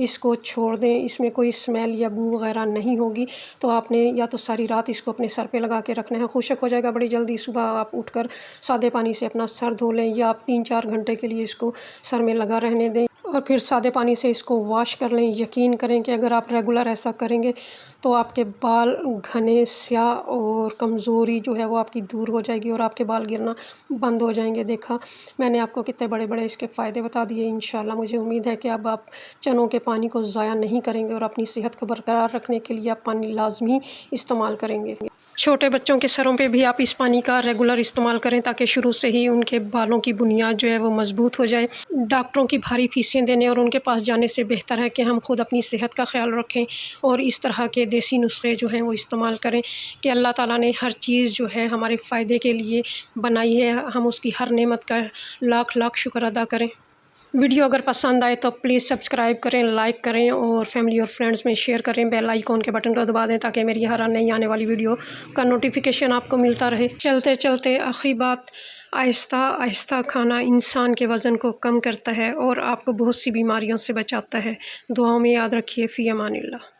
इसको छोड़ दें। इसमें कोई स्मेल या बू वगैरह नहीं होगी। तो आपने या तो सारी रात इसको अपने सर पे लगा के रखना है, खुश्क हो जाएगा बड़ी जल्दी। सुबह आप उठकर सादे पानी से अपना सर धो लें, या आप 3-4 घंटे के लिए इसको सर में लगा रहने दें और फिर सादे पानी से इसको वॉश कर लें। यकीन करें कि अगर आप रेगुलर ऐसा करेंगे तो आपके बाल घने, स्याह और कमज़ोरी जो है वो आपकी दूर हो जाएगी और आपके बाल गिरना बंद हो जाएंगे। देखा मैंने आपको कितने बड़े बड़े इसके फ़ायदे बता दिए। इंशाल्लाह मुझे उम्मीद है कि अब आप चनों के पानी को ज़ाया नहीं करेंगे और अपनी सेहत को बरकरार रखने के लिए आप पानी लाजमी इस्तेमाल करेंगे। छोटे बच्चों के सरों पे भी आप इस पानी का रेगुलर इस्तेमाल करें ताकि शुरू से ही उनके बालों की बुनियाद जो है वो मज़बूत हो जाए। डॉक्टरों की भारी फीसें देने और उनके पास जाने से बेहतर है कि हम खुद अपनी सेहत का ख्याल रखें और इस तरह के देसी नुस्खे जो हैं वो इस्तेमाल करें कि अल्लाह ताला ने हर चीज़ जो है हमारे फ़ायदे के लिए बनाई है। हम उसकी हर नेमत का लाख लाख शुक्र अदा करें। वीडियो अगर पसंद आए तो प्लीज़ सब्सक्राइब करें, लाइक करें और फैमिली और फ्रेंड्स में शेयर करें। बेल आइकॉन के बटन को दबा दें ताकि मेरी हर नई आने वाली वीडियो का नोटिफिकेशन आपको मिलता रहे। चलते चलते आखिरी बात, आहिस्ता आहिस्ता खाना इंसान के वज़न को कम करता है और आपको बहुत सी बीमारियों से बचाता है। दुआओं में याद रखिए। फ़ी अमानिल्लाह।